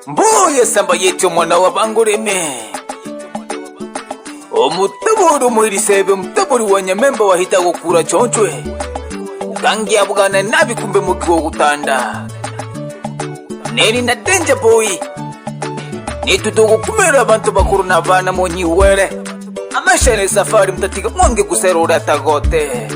Mbuye samba yetu mwana wa Bangureme omutaburu mwirisebe mutaburi wa Nyamemba wahita gukura chonchwe ukangia bugana nabi kumbe mukiwo gutanda neri na Danger Boy nitutugu kumera abantu bakuru n'abana monyiwere amashane safari mtatiga mwange guserura tagote.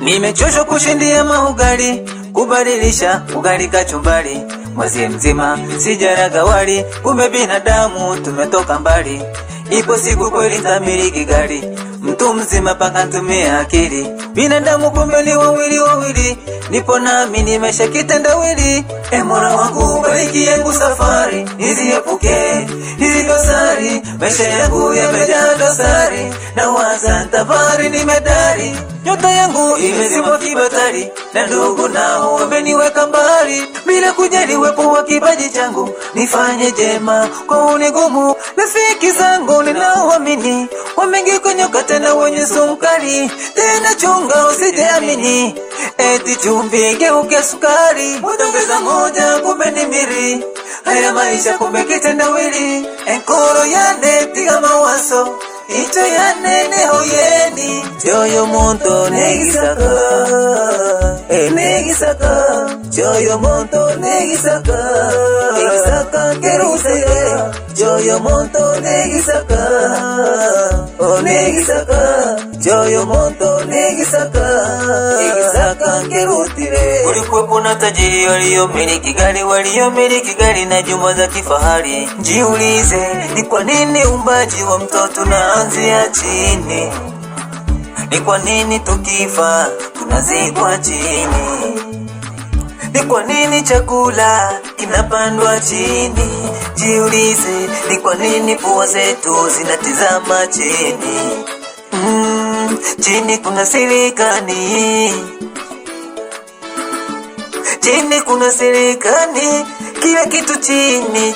Nimechoshwa kushindia mahugali kubadilisha ugali kachumbari mwezi mzima sijaraga wali kumbe binadamu tumetoka mbali. Ipo siku kweli nitamiliki gari mtu mzima paka ntumie akili binadamu kumbe ni wawili nipo nami nimesha kitendawili. Mola wangu bariki yangu safari niziepuke hizi dosari maisha yangu yamejaa dosari na waza ntafari nimedari nyota yangu imezibwa kibatari na ndugu nao wameniweka mbali bila kujali wepo wa kipaji changu nifanye jema kwa unigumu. Rafiki zangu ninaoamini wamengikonyoka tena wenye sumkali tena chunga usijeamini eti chumvi geuke sukari mutongeza moja kumbe ni mbili. Haya maisha kumbe kitendawili enkoro yane tiga mawaso ito yane nehoyeni choyo monto negisaka choyo monto negisaka kerusege choyo monto negisaka choyo monto negisaka kerutire. Ulikuwepo na tajiri waliomiliki gari na jumba za kifahari. Jiulize ni kwa nini umbaji wa mtoto naanzia chini? Ni kwa nini tukifa tunazikwa chini? Ni kwa nini chakula kinapandwa chini? Jiulize ni kwa nini pua zetu zinatizama chini? Chini kuna serikali, chini kuna serikali, kila kitu chini.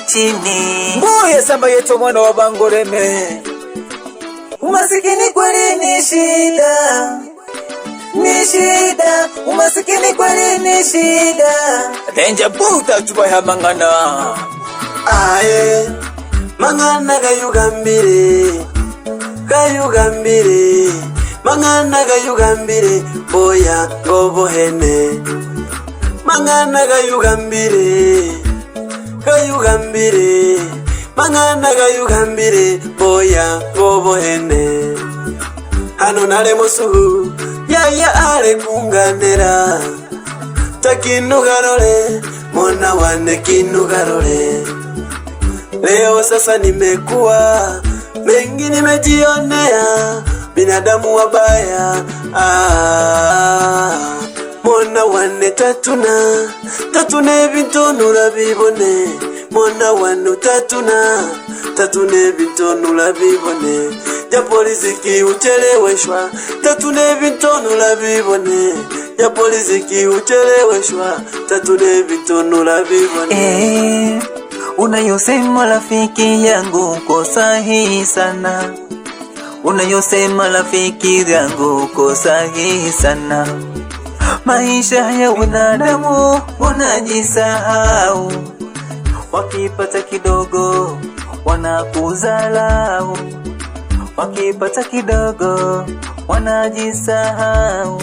Mbuye samba yetu mwana wa Bangureme umasikini kweli ni shida, umasikini kweli ni shida. Danger Boy tachuba ya mangana aye mangana kayugambire mangana kayugambire boya ngobohene mangana kayugambire mangana kayugambire boya ngobohene. Hano nale musuhu yaya ale kunganera takinugarole mona wane kinugarole. Leo sasa nimekuwa mengi nimejionea binadamu wabaya mona wane tatune bintonura bibone mona wanu tatune bintonura bibone ya polisi kiucheleweshwa tatune bintonura bibone ya polisi kiucheleweshwa tatune bintonura bibone. Unayosema rafiki yangu uko sahihi sana, unayosema rafiki yangu uko sahihi sana. Maisha ya wanadamu wanajisahau, wakipata kidogo wanakuzalau, wakipata kidogo wanajisahau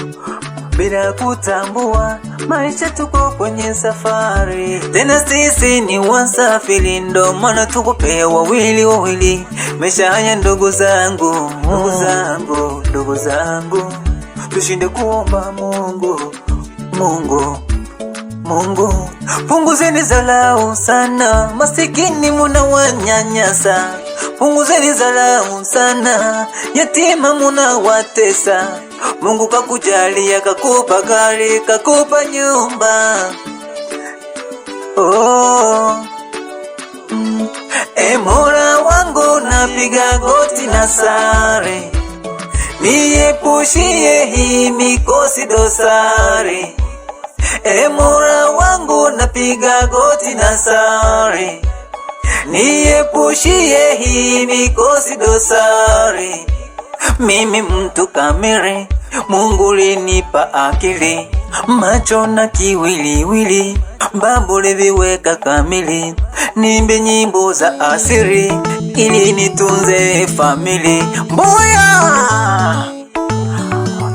bila kutambua maisha tuko kwenye safari. Tena sisi ni wasafiri ndo maana tukopea wawili. Maisha haya ndugu zangu tushinde kuomba Mungu punguzeni zalau sana masikini munawanyanyasa. Punguzeni zalau sana yatima munawatesa. Mungu kakujalia kakupa gari kakupa nyumba. Mola wangu napiga goti na sare niepushie hii mikosi dosari. Mola wangu napiga goti na sare niepushie hii mikosi dosari. Mimi mtu kamili, Mungu linipa akili, macho na kiwiliwili, Babu liviweka kamili, nimbe nyimbo za asiri, ili nitunze famili. Mboya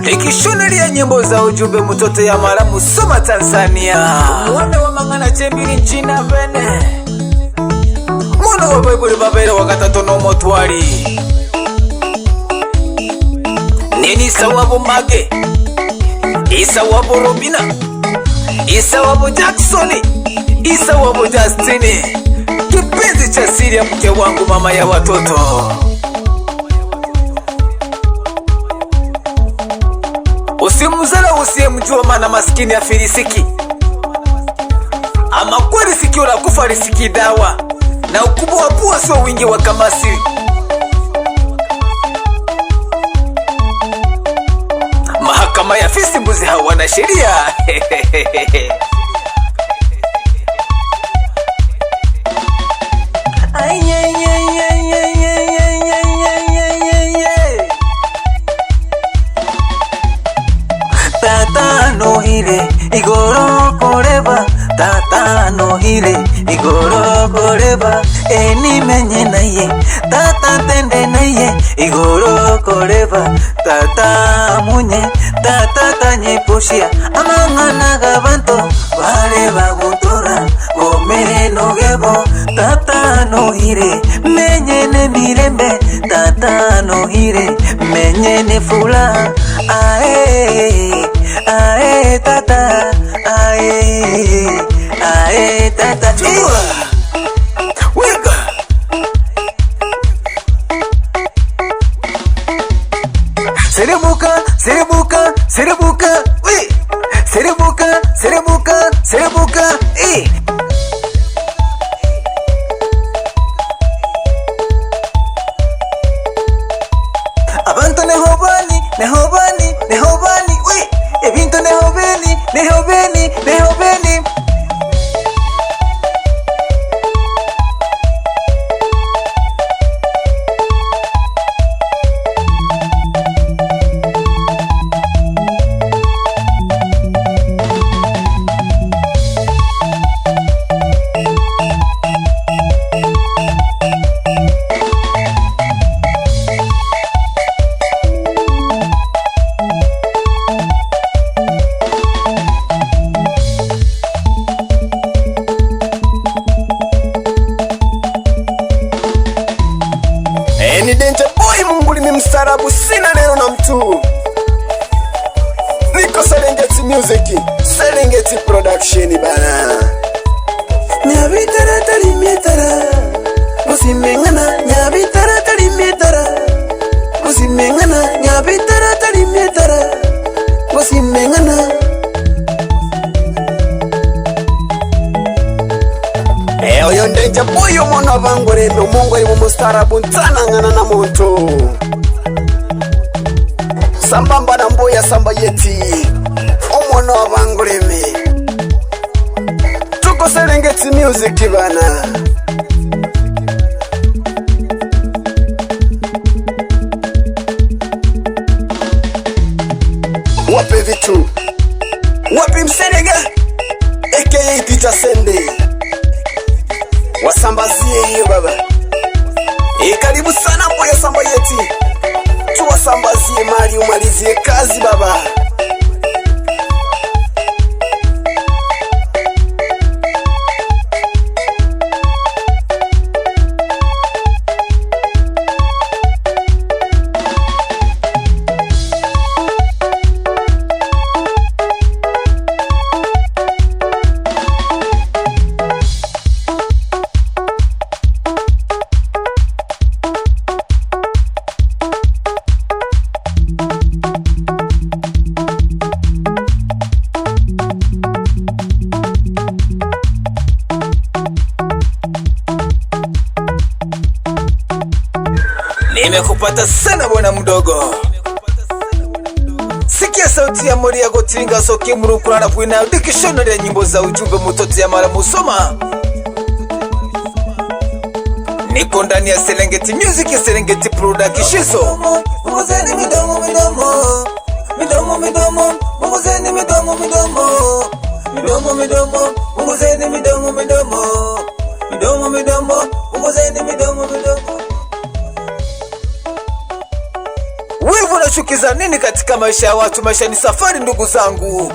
likishunulia nyimbo za ujumbe mtoto ya mara Musoma Tanzania. Mwanda wa mangana chembili nchina bene, mwanda wa Bible babere wakatato no motwari. Nini sawabo Mage, Isa wabo Robina, Isa wabo Jacksoni, Isa wabo Justini, kipenzi cha siri ya mke wangu, mama ya watoto. Usimuzala usiyemjua, maana maskini afirisiki. Ama kweli sikio la kufa risiki dawa, na ukubwa wa pua sio wingi wa kamasi. Mahakama ya fisi mbuzi hawana sheria. Tata no hire igoro koreba, tata no hire igoro koreba, eni menye naye tata tende naye igoro koreba, tata munye tata tanye poshia amangana gabanto vale baguntora gomere no gebo, tata no hire menye ne mirembe, tata no hire menye ne fula. Ae ae tata, ae ae tata. Wega serebuka serebuka serebuka, we serebuka serebuka serebuka, abantu nehobani nehobani nehobani, we ebintu nehobeni nehobeni nehobeni. Ni Danger Boy, Mungu ni mstarabu, sina neno na mtu. Niko Serengeti Music, Serengeti Production bana. Nyabitara talimetara, usimengana. Nyabitara talimetara, usimengana. Nyabitara talimetara, usimengana. Oyo Danger Boy omwana wavangore no Mungu ali mustarabu ntanangana na muntu. Sambamba na Mboya Samba Yeti omwana wavangore me. Tuko Serengeti Music bana. Wape vitu, wapi Msenega aka Peter Sende, wasambazie hiyo baba. Karibu sana Mboya Samba Yeti, tuwasambazie mali umalizie kazi baba. Nimekupata sana bwana mdogo. Sikia sauti ya Moria Gotinga soke murukura na kuina dikishono ya nyimbo za ujumbe mtoto ya mara Musoma. Niko ndani ya Serengeti Music, Serengeti Productions. Punguzeni midomo midomo, midomo midomo, punguzeni midomo midomo, midomo midomo, punguzeni midomo midomo, midomo midomo, punguzeni midomo midomo. Wewe unashukiza nini katika maisha ya watu? Maisha ni safari ndugu zangu.